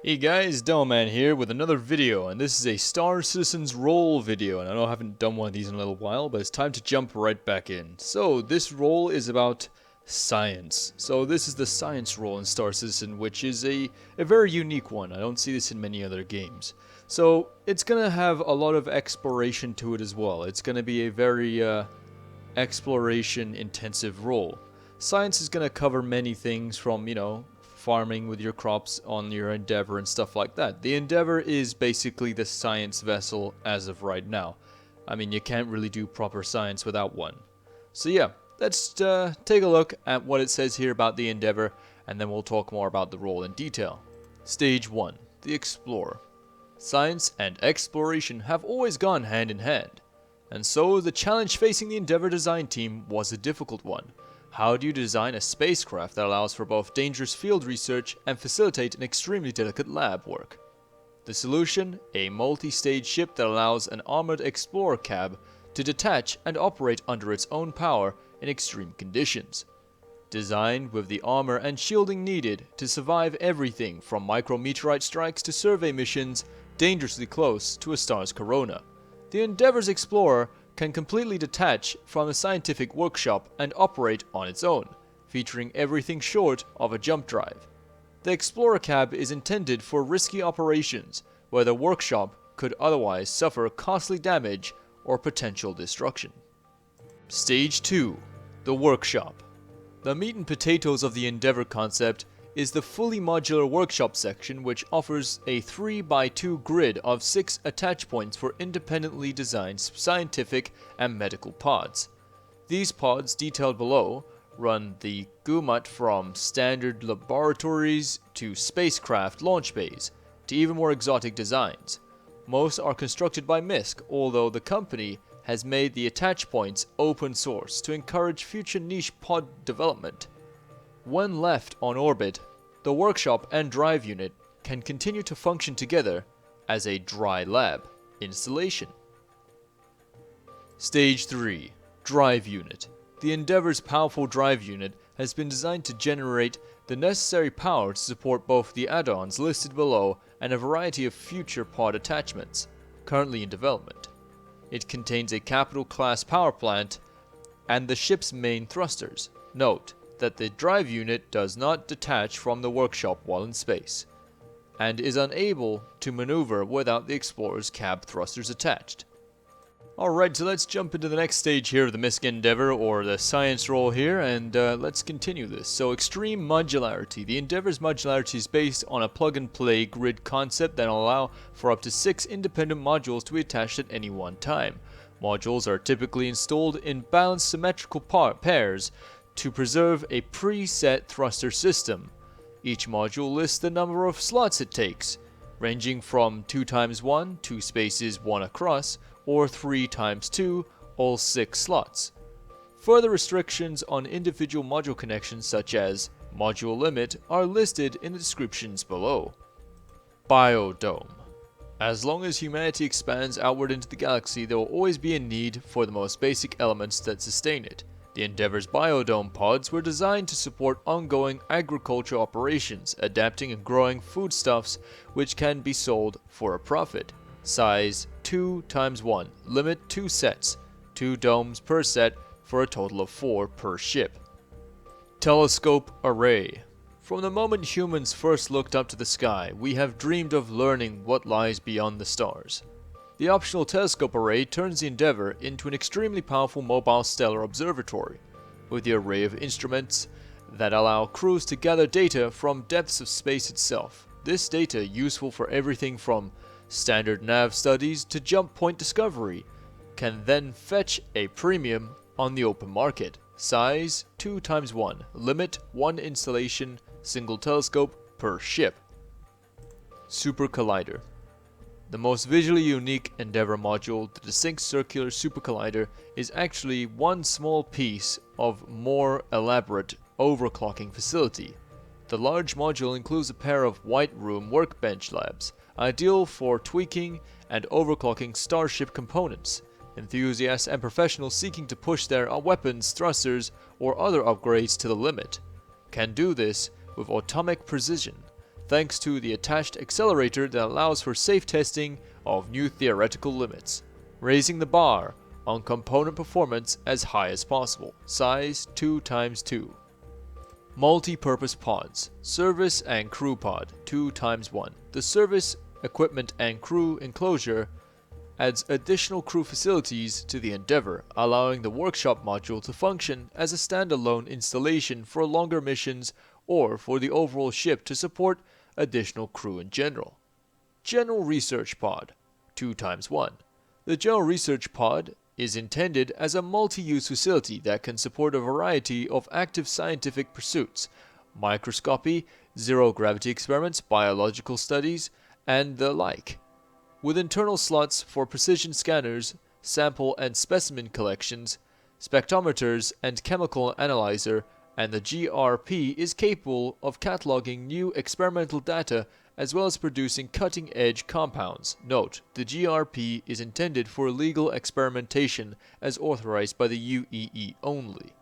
Hey guys, Doman here with another video, and this is a Star Citizen's role video, and I know I haven't done one of these in a little while, but it's time to jump right back in. So, this role is about science. So this is the science role in Star Citizen, which is a very unique one. I don't see this in many other games. So, it's gonna have a lot of exploration to it as well. It's gonna be a very exploration-intensive role. Science is gonna cover many things from, farming with your crops on your Endeavor and stuff like that. The Endeavor is basically the science vessel as of right now. I mean, you can't really do proper science without one. So yeah, let's take a look at what it says here about the Endeavor, and then we'll talk more about the role in detail. Stage 1. The Explorer. Science and exploration have always gone hand in hand. And so, the challenge facing the Endeavor design team was a difficult one. How do you design a spacecraft that allows for both dangerous field research and facilitate an extremely delicate lab work? The solution? A multi-stage ship that allows an armored explorer cab to detach and operate under its own power in extreme conditions. Designed with the armor and shielding needed to survive everything from micrometeorite strikes to survey missions dangerously close to a star's corona. The Endeavor's Explorer can completely detach from a scientific workshop and operate on its own, featuring everything short of a jump drive. The Explorer cab is intended for risky operations where the workshop could otherwise suffer costly damage or potential destruction. Stage 2. The Workshop. The meat and potatoes of the Endeavor concept is the fully modular workshop section, which offers a 3x2 grid of 6 attach points for independently designed scientific and medical pods. These pods, detailed below, run the gamut from standard laboratories to spacecraft launch bays, to even more exotic designs. Most are constructed by MISC, although the company has made the attach points open source to encourage future niche pod development. When left on orbit, the workshop and drive unit can continue to function together as a dry lab installation. Stage 3. Drive Unit. The Endeavor's powerful drive unit has been designed to generate the necessary power to support both the add-ons listed below and a variety of future pod attachments currently in development. It contains a capital class power plant and the ship's main thrusters. Note that the drive unit does not detach from the workshop while in space, and is unable to maneuver without the Explorer's cab thrusters attached. Alright, so let's jump into the next stage here of the MISC Endeavor, or the science role here, and let's continue this. So, extreme modularity. The Endeavor's modularity is based on a plug-and-play grid concept that will allow for up to 6 independent modules to be attached at any one time. Modules are typically installed in balanced symmetrical pairs to preserve a preset thruster system. Each module lists the number of slots it takes, ranging from 2x1, 2 spaces 1 across, or 3x2, all 6 slots. Further restrictions on individual module connections, such as module limit, are listed in the descriptions below. Biodome. As long as humanity expands outward into the galaxy, there will always be a need for the most basic elements that sustain it. The Endeavor's Biodome pods were designed to support ongoing agriculture operations, adapting and growing foodstuffs which can be sold for a profit. Size 2x1, limit 2 sets, 2 domes per set for a total of 4 per ship. Telescope Array. From the moment humans first looked up to the sky, we have dreamed of learning what lies beyond the stars. The optional telescope array turns the Endeavor into an extremely powerful mobile stellar observatory, with the array of instruments that allow crews to gather data from depths of space itself. This data, useful for everything from standard nav studies to jump point discovery, can then fetch a premium on the open market. Size 2x1, limit 1 installation, single telescope per ship. Supercollider. The most visually unique Endeavor module, the distinct circular Supercollider, is actually one small piece of more elaborate overclocking facility. The large module includes a pair of White Room workbench labs, ideal for tweaking and overclocking starship components. Enthusiasts and professionals seeking to push their weapons, thrusters, or other upgrades to the limit can do this with atomic precision. thanks to the attached accelerator that allows for safe testing of new theoretical limits, raising the bar on component performance as high as possible. Size 2x2. Multi-purpose pods. Service and crew pod 2x1. The service, equipment and crew enclosure adds additional crew facilities to the Endeavour, allowing the workshop module to function as a standalone installation for longer missions or for the overall ship to support additional crew in general. General Research Pod 2x1. The General Research Pod is intended as a multi-use facility that can support a variety of active scientific pursuits, microscopy, zero-gravity experiments, biological studies, and the like, with internal slots for precision scanners, sample and specimen collections, spectrometers, and chemical analyzer, and the GRP is capable of cataloging new experimental data as well as producing cutting-edge compounds. Note, the GRP is intended for legal experimentation as authorized by the UEE only.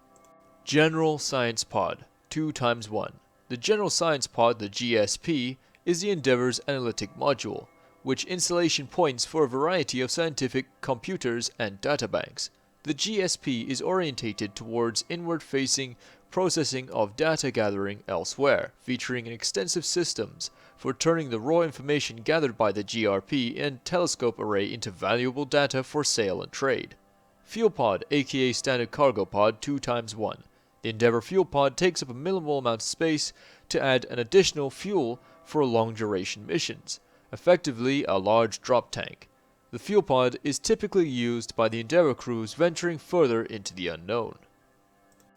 General Science Pod 2x1. The General Science Pod, the GSP, is the Endeavour's analytic module, which installation points for a variety of scientific computers and databanks. The GSP is orientated towards inward-facing processing of data gathering elsewhere, featuring extensive systems for turning the raw information gathered by the GRP and telescope array into valuable data for sale and trade. Fuel Pod, aka Standard Cargo Pod 2x1. The Endeavour Fuel Pod takes up a minimal amount of space to add an additional fuel for long-duration missions, effectively a large drop tank. The fuel pod is typically used by the Endeavour crews venturing further into the unknown.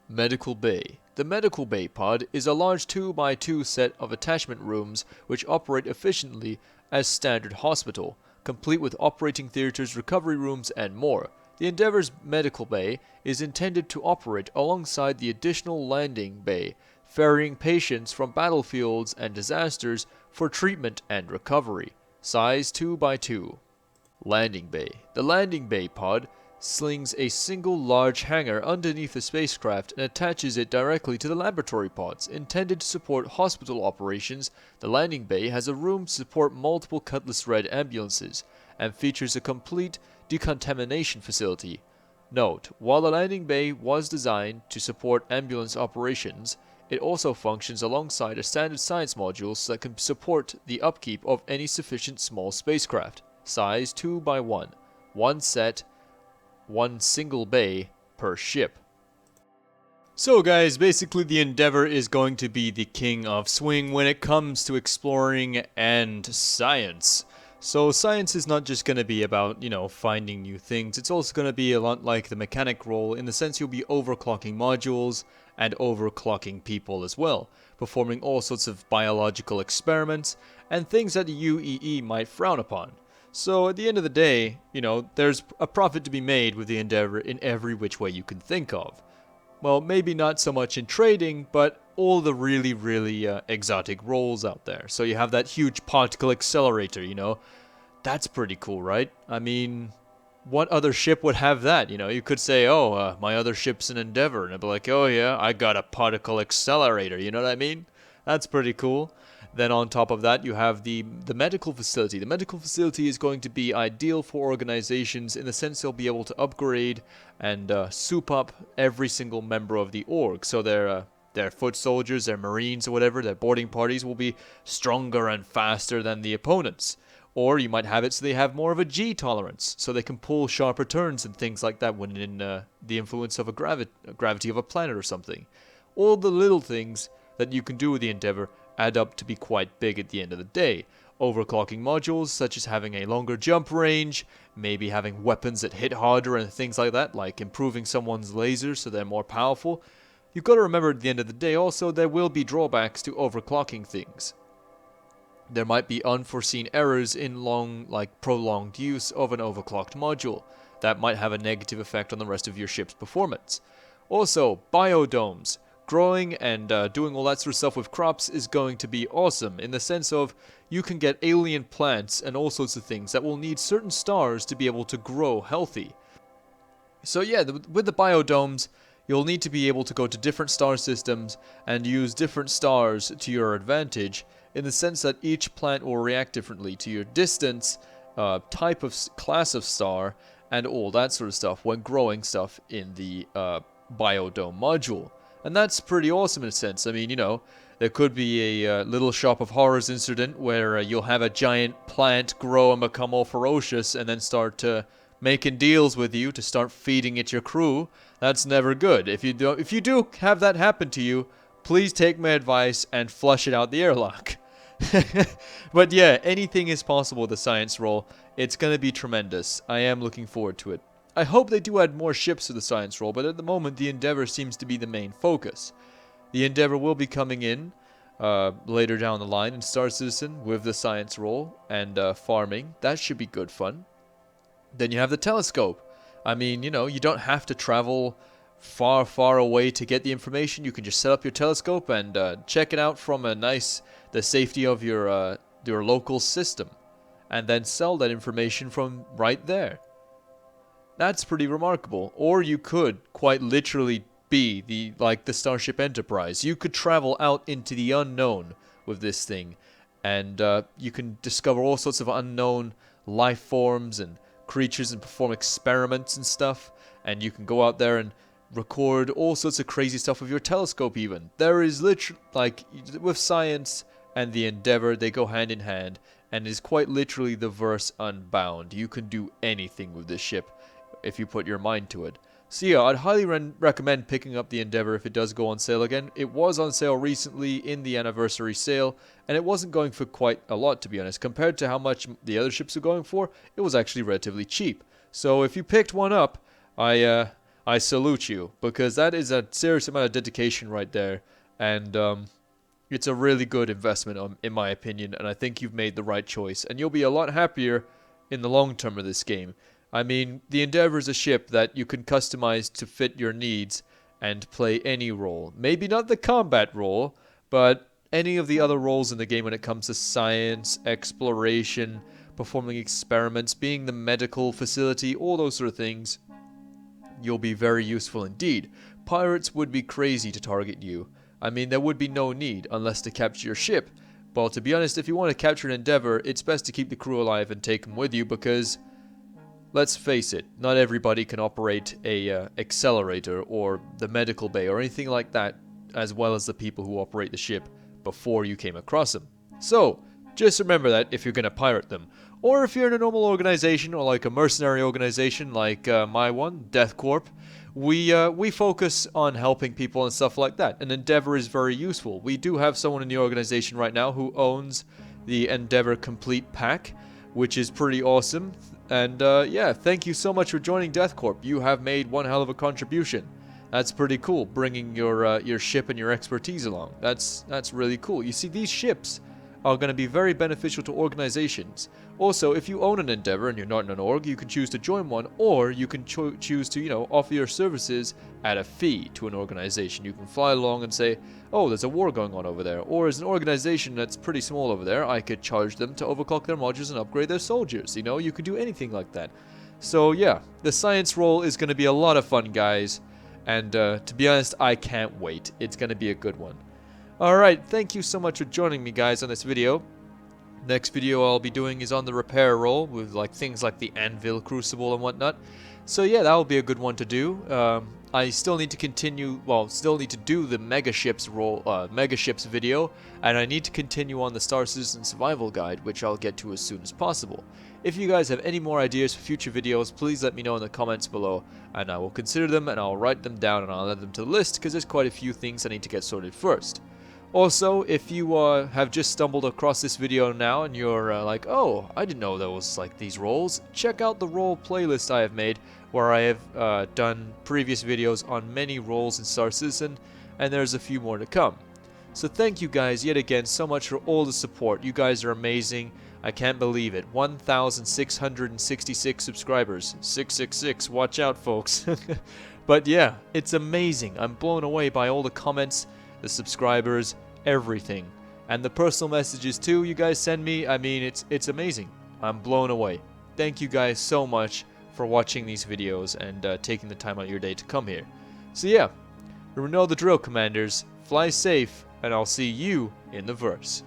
Medical Bay. The Medical Bay pod is a large 2x2 set of attachment rooms which operate efficiently as standard hospital, complete with operating theaters, recovery rooms, and more. The Endeavour's Medical Bay is intended to operate alongside the additional landing bay, ferrying patients from battlefields and disasters for treatment and recovery. Size 2x2. Landing Bay. The Landing Bay pod slings a single large hangar underneath the spacecraft and attaches it directly to the laboratory pods. Intended to support hospital operations, the landing bay has a room to support multiple Cutlass Red ambulances and features a complete decontamination facility. Note, while the landing bay was designed to support ambulance operations, it also functions alongside a standard science module so that can support the upkeep of any sufficient small spacecraft. Size 2x1. One set, one single bay per ship. So guys, basically the Endeavour is going to be the king of swing when it comes to exploring and science. So science is not just going to be about, finding new things. It's also going to be a lot like the mechanic role in the sense you'll be overclocking modules and overclocking people as well, performing all sorts of biological experiments and things that the UEE might frown upon. So at the end of the day, there's a profit to be made with the Endeavour in every which way you can think of. Well, maybe not so much in trading, but all the really, really exotic roles out there. So you have that huge particle accelerator, That's pretty cool, right? I mean, what other ship would have that? You could say, my other ship's an Endeavour. And I'd be like, oh yeah, I got a particle accelerator, you know what I mean? That's pretty cool. Then on top of that, you have the medical facility. The medical facility is going to be ideal for organizations in the sense they'll be able to upgrade and soup up every single member of the org. So their foot soldiers, their marines or whatever, their boarding parties will be stronger and faster than the opponents. Or you might have it so they have more of a G tolerance, so they can pull sharper turns and things like that when in the influence of a gravity of a planet or something. All the little things that you can do with the Endeavour add up to be quite big at the end of the day. Overclocking modules, such as having a longer jump range, maybe having weapons that hit harder and things like that, like improving someone's lasers so they're more powerful. You've got to remember at the end of the day also there will be drawbacks to overclocking things. There might be unforeseen errors in prolonged use of an overclocked module. That might have a negative effect on the rest of your ship's performance. Also, biodomes. Growing and doing all that sort of stuff with crops is going to be awesome in the sense of you can get alien plants and all sorts of things that will need certain stars to be able to grow healthy. So yeah, with the biodomes, you'll need to be able to go to different star systems and use different stars to your advantage, in the sense that each plant will react differently to your distance, type of class of star, and all that sort of stuff when growing stuff in the Biodome module. And that's pretty awesome in a sense. I mean, you know, there could be a little Shop of Horrors incident where you'll have a giant plant grow and become all ferocious and then start making deals with you to start feeding it your crew. That's never good. If you do have that happen to you, please take my advice and flush it out the airlock. But yeah, anything is possible with the science roll. It's going to be tremendous. I am looking forward to it. I hope they do add more ships to the science roll, but at the moment the Endeavor seems to be the main focus. The Endeavor will be coming in later down the line in Star Citizen with the science roll and farming. That should be good fun. Then you have the telescope. I mean, you know, you don't have to travel far, far away to get the information. You can just set up your telescope and check it out from the safety of your local system, and then sell that information from right there. That's pretty remarkable. Or you could quite literally be the Starship Enterprise. You could travel out into the unknown with this thing, and you can discover all sorts of unknown life forms and creatures and perform experiments and stuff, and you can go out there and record all sorts of crazy stuff with your telescope even. There is literally, like, with science and the Endeavor, they go hand in hand, and it is quite literally the verse unbound. You can do anything with this ship if you put your mind to it. So yeah, I'd highly recommend picking up the Endeavor if it does go on sale again. It was on sale recently in the anniversary sale, and it wasn't going for quite a lot, to be honest. Compared to how much the other ships are going for, it was actually relatively cheap. So if you picked one up, I salute you, because that is a serious amount of dedication right there, and it's a really good investment in my opinion, and I think you've made the right choice, and you'll be a lot happier in the long term of this game. I mean, the Endeavor is a ship that you can customize to fit your needs and play any role. Maybe not the combat role, but any of the other roles in the game when it comes to science, exploration, performing experiments, being the medical facility, all those sort of things. You'll be very useful indeed. Pirates would be crazy to target you. I mean, there would be no need unless to capture your ship. Well, to be honest, if you want to capture an Endeavor, it's best to keep the crew alive and take them with you because, let's face it, not everybody can operate a accelerator or the medical bay or anything like that as well as the people who operate the ship before you came across them. So, just remember that if you're going to pirate them. Or if you're in a normal organization or like a mercenary organization like my one, Death Corp, we focus on helping people and stuff like that. And Endeavor is very useful. We do have someone in the organization right now who owns the Endeavor Complete Pack, which is pretty awesome. And yeah, thank you so much for joining Death Corp. You have made one hell of a contribution. That's pretty cool, bringing your ship and your expertise along. That's really cool. You see, these ships are going to be very beneficial to organizations. Also, if you own an Endeavor and you're not in an org, you can choose to join one, or you can choose to, offer your services at a fee to an organization. You can fly along and say, oh, there's a war going on over there, or as an organization that's pretty small over there, I could charge them to overclock their modules and upgrade their soldiers. You could do anything like that. So yeah, the science roll is going to be a lot of fun, guys, and to be honest, I can't wait. It's going to be a good one. Alright, thank you so much for joining me, guys, on this video. Next video I'll be doing is on the repair roll with things like the Anvil Crucible and whatnot. So yeah, that will be a good one to do. I still need to do the Mega Ships video, and I need to continue on the Star Citizen Survival Guide, which I'll get to as soon as possible. If you guys have any more ideas for future videos, please let me know in the comments below, and I will consider them, and I'll write them down, and I'll add them to the list, because there's quite a few things I need to get sorted first. Also, if you have just stumbled across this video now and you're like, oh, I didn't know there was these roles, check out the role playlist I have made where I have done previous videos on many roles in Star Citizen, and there's a few more to come. So thank you guys yet again so much for all the support. You guys are amazing. I can't believe it. 1,666 subscribers. 666. Watch out, folks. But yeah, it's amazing. I'm blown away by all the comments, the subscribers, everything, and the personal messages too you guys send me. I mean, it's amazing. I'm blown away. Thank you guys so much for watching these videos and taking the time out of your day to come here. So yeah, you know the drill, Commanders. Fly safe, and I'll see you in the verse.